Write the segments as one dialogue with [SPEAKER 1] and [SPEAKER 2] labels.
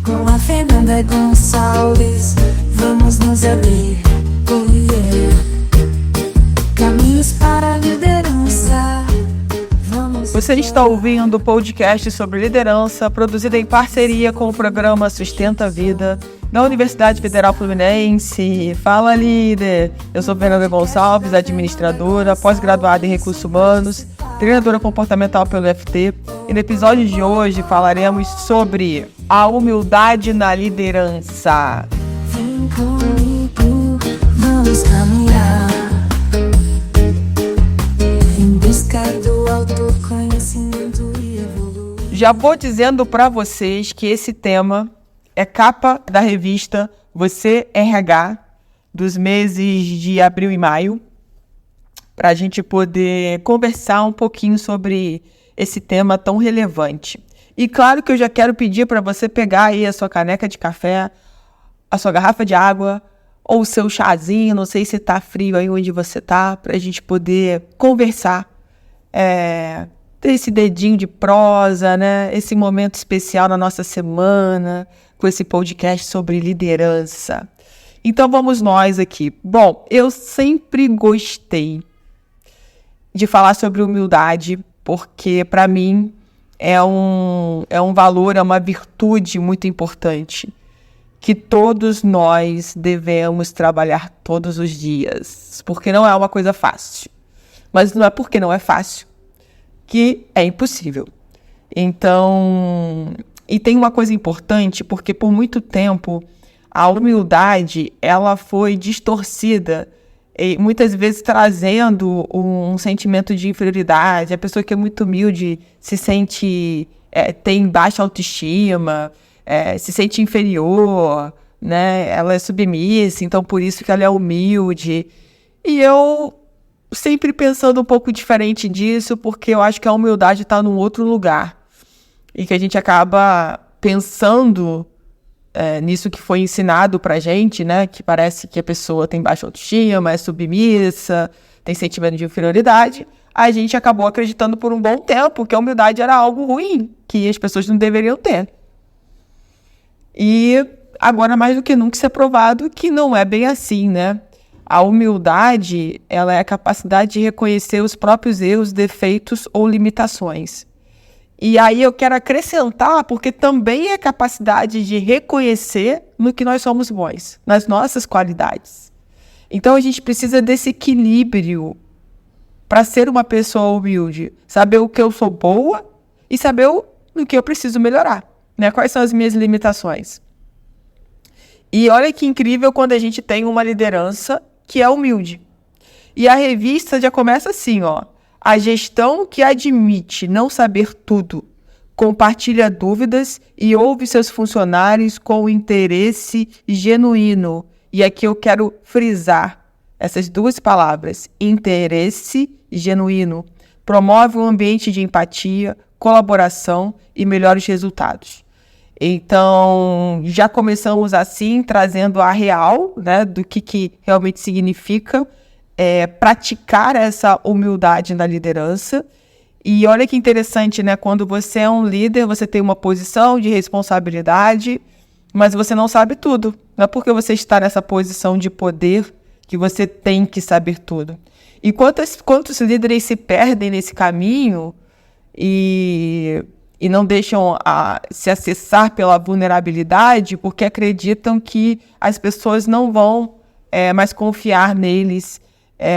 [SPEAKER 1] Com a Fernanda Gonçalves, vamos nos abrir. Caminhos para a liderança.
[SPEAKER 2] Você está ouvindo o podcast sobre liderança, produzido em parceria com o programa Sustenta a Vida, da Universidade Federal Fluminense. Fala, líder! Eu sou Fernanda Gonçalves, administradora, pós-graduada em Recursos Humanos, treinadora comportamental pelo FT, e no episódio de hoje falaremos sobre a humildade na liderança.
[SPEAKER 1] Vem comigo, vamos caminhar em busca do autoconhecimento e evoluir.
[SPEAKER 2] Já vou dizendo para vocês que esse tema é capa da revista Você RH, dos meses de abril e maio, para a gente poder conversar um pouquinho sobre esse tema tão relevante. E claro que eu já quero pedir para você pegar aí a sua caneca de café, a sua garrafa de água, ou o seu chazinho, não sei se está frio aí onde você está, para a gente poder conversar, ter esse dedinho de prosa, né? Esse momento especial na nossa semana, com esse podcast sobre liderança. Então vamos nós aqui. Bom, eu sempre gostei de falar sobre humildade, porque para mim é um valor, é uma virtude muito importante, que todos nós devemos trabalhar todos os dias, porque não é uma coisa fácil. Mas não é porque não é fácil que é impossível. Então, e tem uma coisa importante, porque por muito tempo a humildade ela foi distorcida, e muitas vezes trazendo um sentimento de inferioridade. A pessoa que é muito humilde se sente, tem baixa autoestima, se sente inferior, né? Ela é submissa, então por isso que ela é humilde. E eu sempre pensando um pouco diferente disso, porque eu acho que a humildade está num outro lugar. E que a gente acaba pensando nisso que foi ensinado pra gente, né? Que parece que a pessoa tem baixa autoestima, é submissa, tem sentimento de inferioridade. A gente acabou acreditando por um bom tempo que a humildade era algo ruim, que as pessoas não deveriam ter. E agora, mais do que nunca, isso é provado que não é bem assim, né? A humildade, ela é a capacidade de reconhecer os próprios erros, defeitos ou limitações. E aí eu quero acrescentar, porque também é a capacidade de reconhecer no que nós somos bons, nas nossas qualidades. Então a gente precisa desse equilíbrio para ser uma pessoa humilde. Saber o que eu sou boa e saber no que eu preciso melhorar, né? Quais são as minhas limitações. E olha que incrível quando a gente tem uma liderança que é humilde. E a revista já começa assim, ó. A gestão que admite não saber tudo, compartilha dúvidas e ouve seus funcionários com interesse genuíno. E aqui eu quero frisar essas duas palavras, interesse genuíno. Promove um ambiente de empatia, colaboração e melhores resultados. Então, já começamos assim, trazendo a real, né, do que realmente significa praticar essa humildade na liderança. E olha que interessante, né? Quando você é um líder, você tem uma posição de responsabilidade, mas você não sabe tudo. Não é porque você está nessa posição de poder que você tem que saber tudo. E quantos líderes se perdem nesse caminho e não deixam se acessar pela vulnerabilidade porque acreditam que as pessoas não vão mais confiar neles,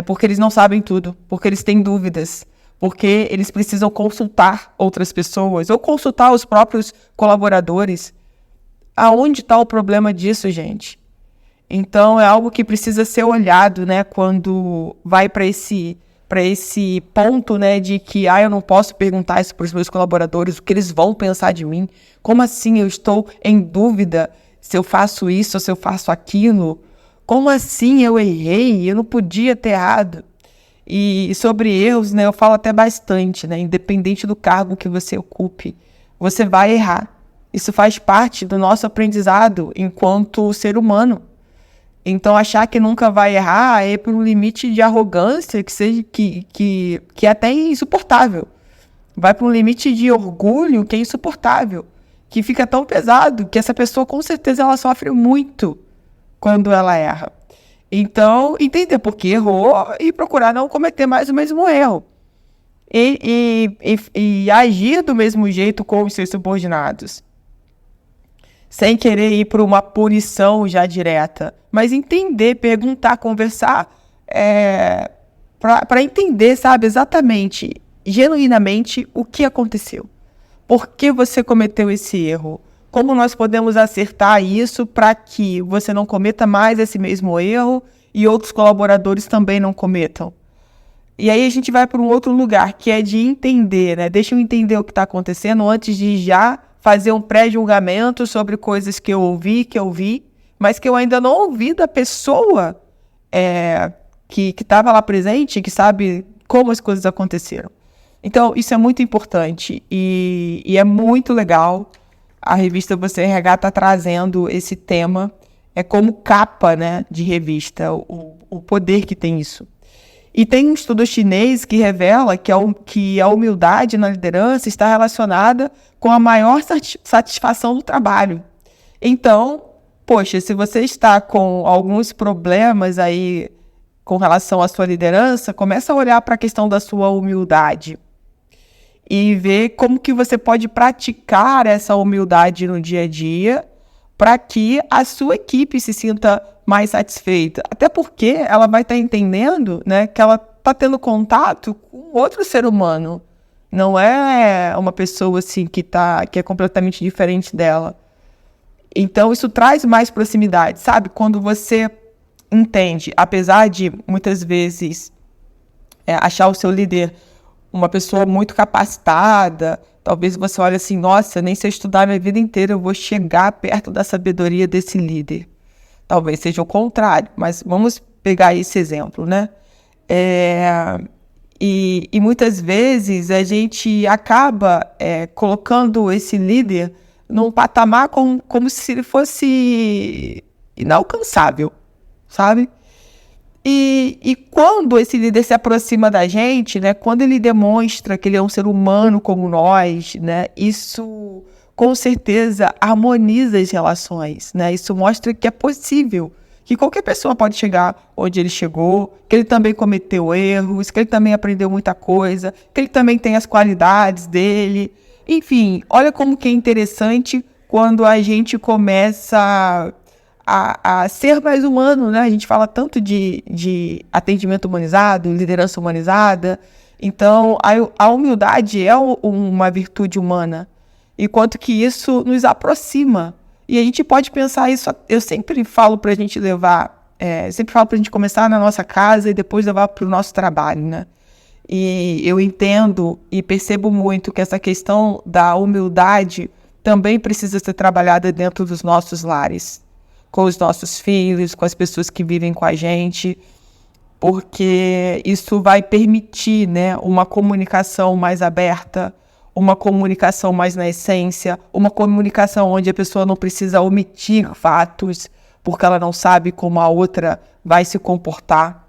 [SPEAKER 2] porque eles não sabem tudo, porque eles têm dúvidas, porque eles precisam consultar outras pessoas ou consultar os próprios colaboradores. Aonde está o problema disso, gente? Então, é algo que precisa ser olhado, né, quando vai para esse ponto, né, de que eu não posso perguntar isso para os meus colaboradores, o que eles vão pensar de mim. Como assim eu estou em dúvida se eu faço isso ou se eu faço aquilo? Como assim eu errei? Eu não podia ter errado. E sobre erros, né, eu falo até bastante, né, independente do cargo que você ocupe, você vai errar. Isso faz parte do nosso aprendizado enquanto ser humano. Então, achar que nunca vai errar é por um limite de arrogância que é até insuportável. Vai para um limite de orgulho que é insuportável. que fica tão pesado que essa pessoa, com certeza, ela sofre muito quando ela erra. Então, entender por que errou e procurar não cometer mais o mesmo erro. E agir do mesmo jeito com os seus subordinados. Sem querer ir para uma punição já direta. Mas entender, perguntar, conversar, para entender, sabe, exatamente, genuinamente, o que aconteceu. Por que você cometeu esse erro? Como nós podemos acertar isso para que você não cometa mais esse mesmo erro e outros colaboradores também não cometam? E aí a gente vai para um outro lugar, que é de entender, né? Deixa eu entender o que está acontecendo antes de já fazer um pré-julgamento sobre coisas que eu vi, mas que eu ainda não ouvi da pessoa que estava lá presente, que sabe como as coisas aconteceram. Então, isso é muito importante e é muito legal. A revista Você RH está trazendo esse tema como capa, né, de revista, o poder que tem isso. E tem um estudo chinês que revela que a humildade na liderança está relacionada com a maior satisfação do trabalho. Então, poxa, se você está com alguns problemas aí com relação à sua liderança, começa a olhar para a questão da sua humildade e ver como que você pode praticar essa humildade no dia a dia para que a sua equipe se sinta mais satisfeita. Até porque ela vai estar entendendo, né, que ela está tendo contato com outro ser humano. Não é uma pessoa assim, que é completamente diferente dela. Então, isso traz mais proximidade, sabe? Quando você entende, apesar de muitas vezes achar o seu líder uma pessoa muito capacitada, talvez você olhe assim, nossa, nem se eu estudar minha vida inteira eu vou chegar perto da sabedoria desse líder. Talvez seja o contrário, mas vamos pegar esse exemplo, né? E muitas vezes a gente acaba colocando esse líder num patamar como se ele fosse inalcançável, sabe? E quando esse líder se aproxima da gente, né, quando ele demonstra que ele é um ser humano como nós, né, isso com certeza harmoniza as relações, né? Isso mostra que é possível, que qualquer pessoa pode chegar onde ele chegou, que ele também cometeu erros, que ele também aprendeu muita coisa, que ele também tem as qualidades dele. Enfim, olha como que é interessante quando a gente começa a ser mais humano, né? A gente fala tanto de atendimento humanizado, liderança humanizada. Então, a humildade é uma virtude humana. E quanto que isso nos aproxima. E a gente pode pensar isso, eu sempre falo para a gente levar, sempre falo para a gente começar na nossa casa e depois levar para o nosso trabalho, né? E eu entendo e percebo muito que essa questão da humildade também precisa ser trabalhada dentro dos nossos lares, com os nossos filhos, com as pessoas que vivem com a gente, porque isso vai permitir, né, uma comunicação mais aberta, uma comunicação mais na essência, uma comunicação onde a pessoa não precisa omitir fatos, porque ela não sabe como a outra vai se comportar.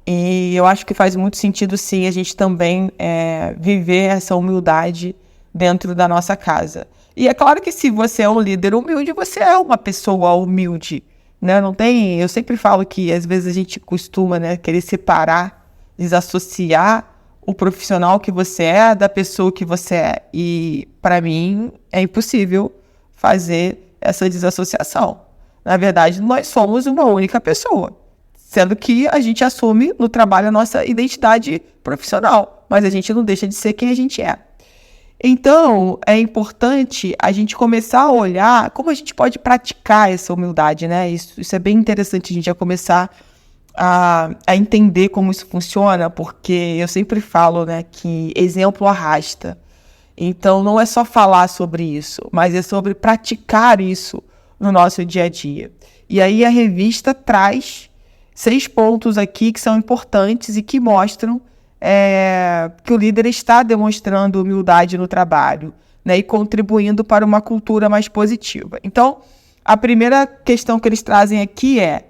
[SPEAKER 2] E eu acho que faz muito sentido, sim, a gente também viver essa humildade dentro da nossa casa. E é claro que se você é um líder humilde, você é uma pessoa humilde, né? Não tem, eu sempre falo que às vezes a gente costuma, né, querer separar, desassociar o profissional que você é da pessoa que você é. E para mim é impossível fazer essa desassociação. Na verdade, nós somos uma única pessoa, sendo que a gente assume no trabalho a nossa identidade profissional, mas a gente não deixa de ser quem a gente é. Então, é importante a gente começar a olhar como a gente pode praticar essa humildade, né? Isso é bem interessante, a gente já começar a entender como isso funciona, porque eu sempre falo, né, que exemplo arrasta. Então, não é só falar sobre isso, mas é sobre praticar isso no nosso dia a dia. E aí a revista traz 6 pontos aqui que são importantes e que mostram que o líder está demonstrando humildade no trabalho, né, e contribuindo para uma cultura mais positiva. Então, a primeira questão que eles trazem aqui é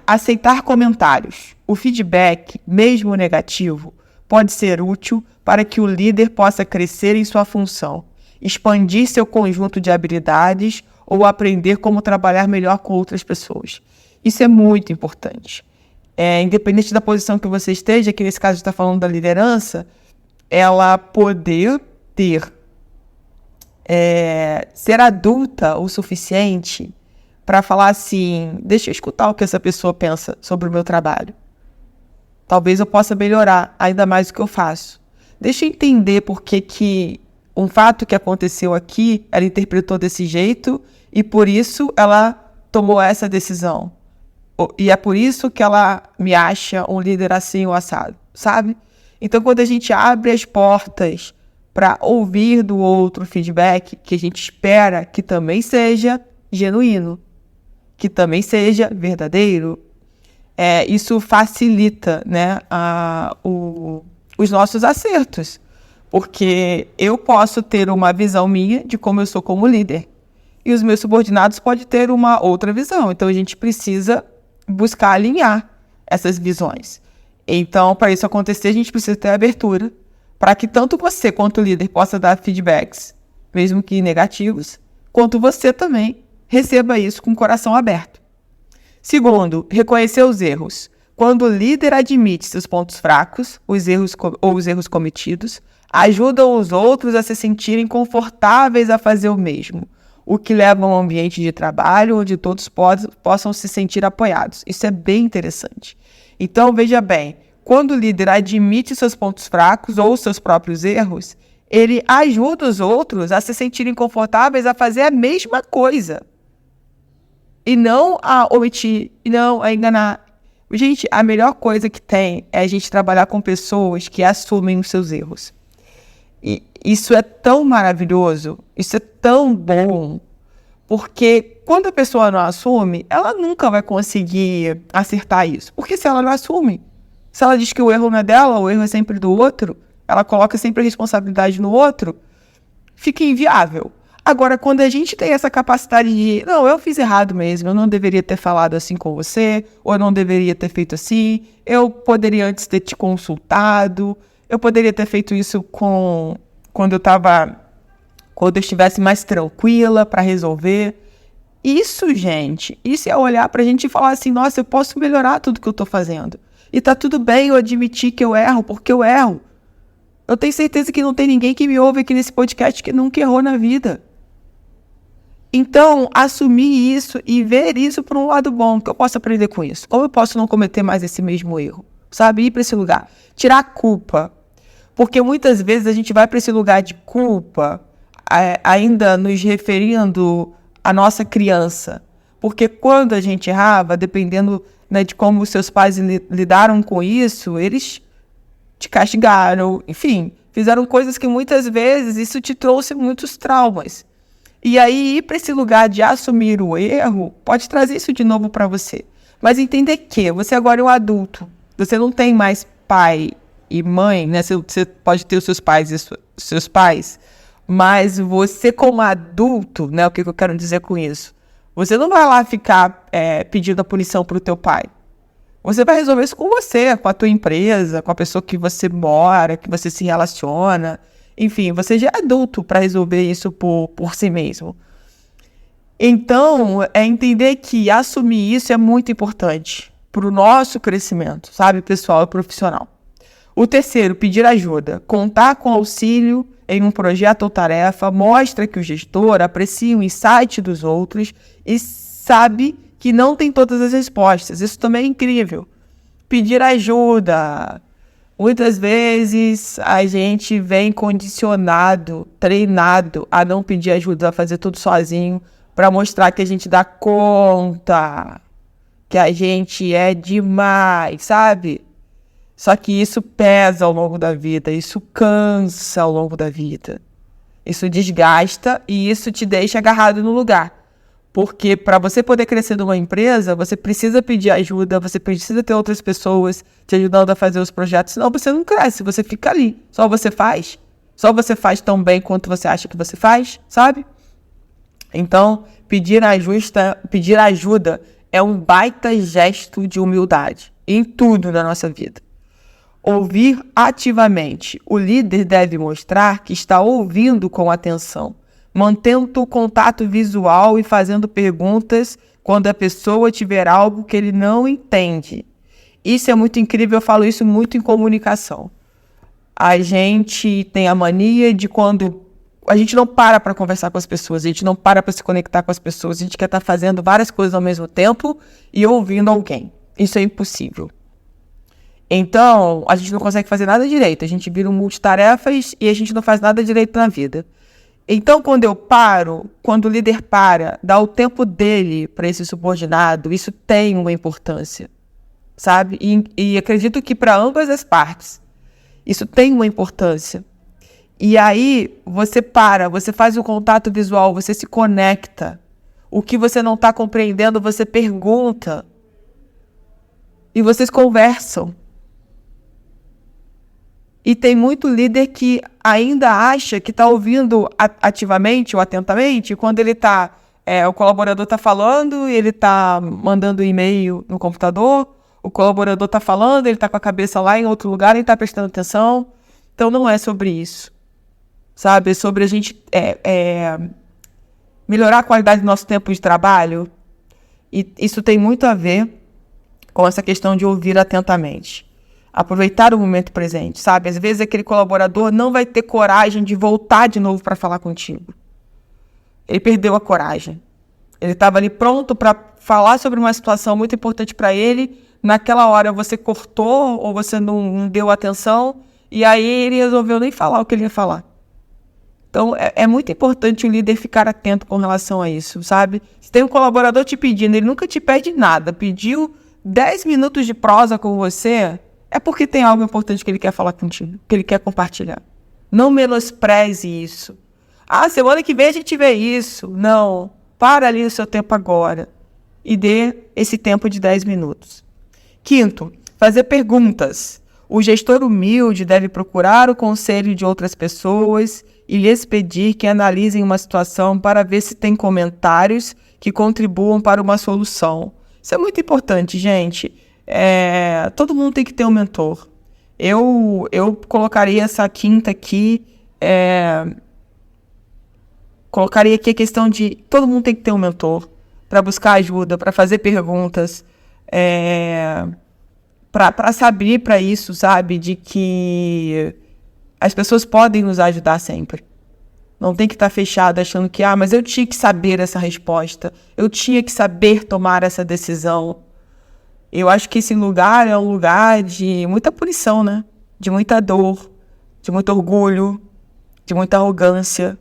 [SPEAKER 2] aceitar comentários. O feedback, mesmo negativo, pode ser útil para que o líder possa crescer em sua função. expandir seu conjunto de habilidades ou aprender como trabalhar melhor com outras pessoas. Isso é muito importante. Independente da posição que você esteja, que nesse caso está falando da liderança, ela poder ser adulta o suficiente para falar assim, deixa eu escutar o que essa pessoa pensa sobre o meu trabalho. Talvez eu possa melhorar ainda mais o que eu faço. Deixa eu entender por que um fato que aconteceu aqui, ela interpretou desse jeito e por isso ela tomou essa decisão. E é por isso que ela me acha um líder assim ou assado, sabe? Então, quando a gente abre as portas para ouvir do outro feedback, que a gente espera que também seja genuíno, que também seja verdadeiro, isso facilita, né, os nossos acertos. Porque eu posso ter uma visão minha de como eu sou como líder. E os meus subordinados podem ter uma outra visão. Então, a gente precisa buscar alinhar essas visões. Então, para isso acontecer, a gente precisa ter abertura para que tanto você quanto o líder possa dar feedbacks, mesmo que negativos, quanto você também receba isso com o coração aberto. Segundo, reconhecer os erros. Quando o líder admite seus pontos fracos, os erros cometidos, ajudam os outros a se sentirem confortáveis a fazer o mesmo, o que leva a um ambiente de trabalho onde todos possam se sentir apoiados. Isso é bem interessante. Então, veja bem, quando o líder admite seus pontos fracos ou seus próprios erros, ele ajuda os outros a se sentirem confortáveis a fazer a mesma coisa. E não a omitir, e não a enganar. Gente, a melhor coisa que tem é a gente trabalhar com pessoas que assumem os seus erros. E isso é tão maravilhoso, isso é tão bom, porque quando a pessoa não assume, ela nunca vai conseguir acertar isso. Porque se ela não assume, se ela diz que o erro não é dela, o erro é sempre do outro, ela coloca sempre a responsabilidade no outro, fica inviável. Agora, quando a gente tem essa capacidade de, não, eu fiz errado mesmo, eu não deveria ter falado assim com você, ou eu não deveria ter feito assim, eu poderia antes ter te consultado, eu poderia ter feito isso quando eu estivesse mais tranquila para resolver. Isso, gente, isso é olhar para a gente e falar assim, nossa, eu posso melhorar tudo que eu estou fazendo. E tá tudo bem eu admitir que eu erro, porque eu erro. Eu tenho certeza que não tem ninguém que me ouve aqui nesse podcast que nunca errou na vida. Então, assumir isso e ver isso por um lado bom, que eu posso aprender com isso. Como eu posso não cometer mais esse mesmo erro? Sabe? Ir para esse lugar. Tirar a culpa. Porque muitas vezes a gente vai para esse lugar de culpa, ainda nos referindo à nossa criança. Porque quando a gente errava, dependendo, né, de como os seus pais lidaram com isso, eles te castigaram, enfim, fizeram coisas que muitas vezes isso te trouxe muitos traumas. E aí ir para esse lugar de assumir o erro pode trazer isso de novo para você. Mas entender que você agora é um adulto, você não tem mais pai e mãe, né? Você pode ter os seus pais e seus pais, mas você como adulto, né? O que eu quero dizer com isso? Você não vai lá ficar pedindo a punição para o teu pai. Você vai resolver isso com você, com a tua empresa, com a pessoa que você mora, que você se relaciona. Enfim, você já é adulto para resolver isso por si mesmo. Então, entender que assumir isso é muito importante para o nosso crescimento, sabe, pessoal e profissional. O terceiro, pedir ajuda. Contar com auxílio em um projeto ou tarefa mostra que o gestor aprecia o insight dos outros e sabe que não tem todas as respostas. Isso também é incrível. Pedir ajuda. Muitas vezes a gente vem condicionado, treinado a não pedir ajuda, a fazer tudo sozinho, para mostrar que a gente dá conta, que a gente é demais, sabe? Só que isso pesa ao longo da vida, isso cansa ao longo da vida. Isso desgasta e isso te deixa agarrado no lugar. Porque para você poder crescer numa empresa, você precisa pedir ajuda, você precisa ter outras pessoas te ajudando a fazer os projetos, senão você não cresce, você fica ali. Só você faz tão bem quanto você acha que você faz, sabe? Então, pedir ajuda é um baita gesto de humildade em tudo na nossa vida. Ouvir ativamente. O líder deve mostrar que está ouvindo com atenção, mantendo o contato visual e fazendo perguntas quando a pessoa tiver algo que ele não entende. Isso é muito incrível, eu falo isso muito em comunicação. A gente tem a mania de quando a gente não para conversar com as pessoas, a gente não para se conectar com as pessoas, a gente quer estar fazendo várias coisas ao mesmo tempo e ouvindo alguém. Isso é impossível. Então, a gente não consegue fazer nada direito, a gente vira um multitarefas e a gente não faz nada direito na vida. Então, quando o líder dá o tempo dele para esse subordinado, isso tem uma importância, sabe? E acredito que para ambas as partes, isso tem uma importância. E aí, você faz o contato visual, você se conecta. O que você não está compreendendo, você pergunta. E vocês conversam. E tem muito líder que ainda acha que está ouvindo ativamente ou atentamente quando o colaborador está falando, ele está mandando e-mail no computador, o colaborador está falando, ele está com a cabeça lá em outro lugar, ele está prestando atenção. Então não é sobre isso, sabe? É sobre a gente melhorar a qualidade do nosso tempo de trabalho. E isso tem muito a ver com essa questão de ouvir atentamente. Aproveitar o momento presente, sabe? Às vezes aquele colaborador não vai ter coragem de voltar de novo para falar contigo. Ele perdeu a coragem. Ele estava ali pronto para falar sobre uma situação muito importante para ele. Naquela hora você cortou ou você não deu atenção e aí ele resolveu nem falar o que ele ia falar. Então é muito importante o líder ficar atento com relação a isso, sabe? Se tem um colaborador te pedindo, ele nunca te pede nada, pediu 10 minutos de prosa com você, é porque tem algo importante que ele quer falar contigo, que ele quer compartilhar. Não menospreze isso. Semana que vem a gente vê isso. Não. Para ali o seu tempo agora e dê esse tempo de 10 minutos. Quinto, fazer perguntas. O gestor humilde deve procurar o conselho de outras pessoas e lhes pedir que analisem uma situação para ver se tem comentários que contribuam para uma solução. Isso é muito importante, gente. Todo mundo tem que ter um mentor. Eu colocaria essa quinta aqui, colocaria aqui a questão de todo mundo tem que ter um mentor para buscar ajuda, para fazer perguntas, para saber para isso, sabe, de que as pessoas podem nos ajudar sempre. Não tem que estar fechado achando que, mas eu tinha que saber essa resposta, eu tinha que saber tomar essa decisão. Eu acho que esse lugar é um lugar de muita punição, né? De muita dor, de muito orgulho, de muita arrogância.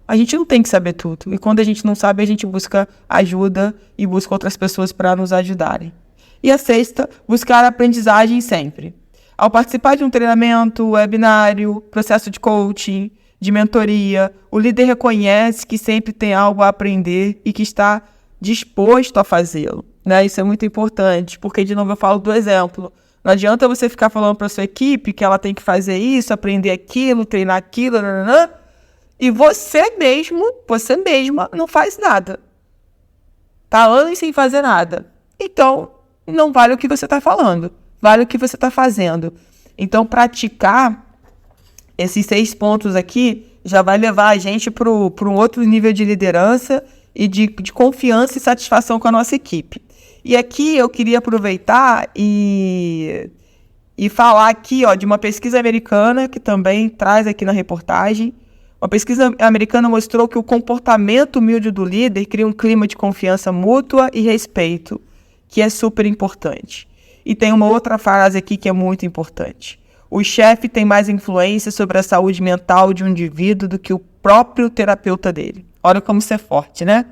[SPEAKER 2] A gente não tem que saber tudo. E quando a gente não sabe, a gente busca ajuda e busca outras pessoas para nos ajudarem. E a sexta, buscar aprendizagem sempre. Ao participar de um treinamento, webinário, processo de coaching, de mentoria, o líder reconhece que sempre tem algo a aprender e que está disposto a fazê-lo. Né? Isso é muito importante, porque, de novo, eu falo do exemplo. Não adianta você ficar falando para a sua equipe que ela tem que fazer isso, aprender aquilo, treinar aquilo, e você mesma não faz nada. Tá anos sem fazer nada. Então, não vale o que você está falando, vale o que você está fazendo. Então, praticar esses 6 pontos aqui já vai levar a gente para um outro nível de liderança e de confiança e satisfação com a nossa equipe. E aqui eu queria aproveitar e falar aqui de uma pesquisa americana que também traz aqui na reportagem. Uma pesquisa americana mostrou que o comportamento humilde do líder cria um clima de confiança mútua e respeito, que é super importante. E tem uma outra frase aqui que é muito importante. O chefe tem mais influência sobre a saúde mental de um indivíduo do que o próprio terapeuta dele. Olha como isso é forte, né?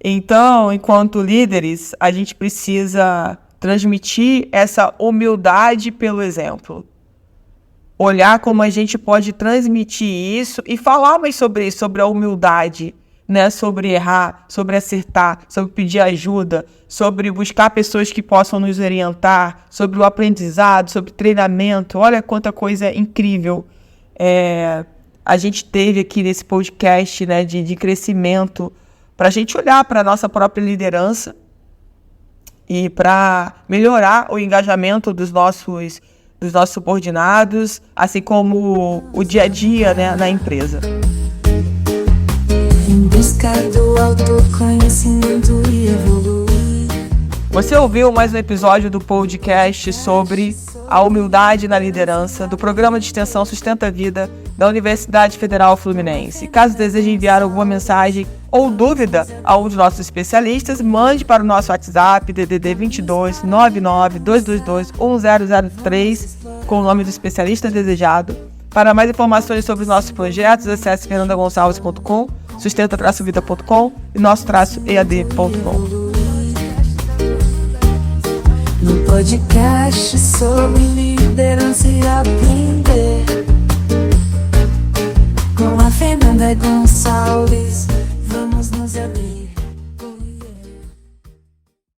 [SPEAKER 2] Então, enquanto líderes, a gente precisa transmitir essa humildade pelo exemplo. Olhar como a gente pode transmitir isso e falar mais sobre isso, sobre a humildade, né? Sobre errar, sobre acertar, sobre pedir ajuda, sobre buscar pessoas que possam nos orientar, sobre o aprendizado, sobre treinamento. Olha quanta coisa incrível a gente teve aqui nesse podcast, né, de crescimento, para a gente olhar para a nossa própria liderança e para melhorar o engajamento dos nossos dos nossos subordinados, assim como o dia a dia, né, na empresa.
[SPEAKER 1] Em busca do autoconhecimento e evoluir.
[SPEAKER 2] Você ouviu mais um episódio do podcast sobre a humildade na liderança do Programa de Extensão Sustenta a Vida da Universidade Federal Fluminense. Caso deseje enviar alguma mensagem ou dúvida a um de nossos especialistas, mande para o nosso WhatsApp DDD 22 99 222 1003 com o nome do especialista desejado. Para mais informações sobre os nossos projetos, acesse fernandagonçalves.com, sustenta-vida.com e nosso-ead.com.
[SPEAKER 1] No podcast sobre liderança e aprender com a Fernanda Gonçalves.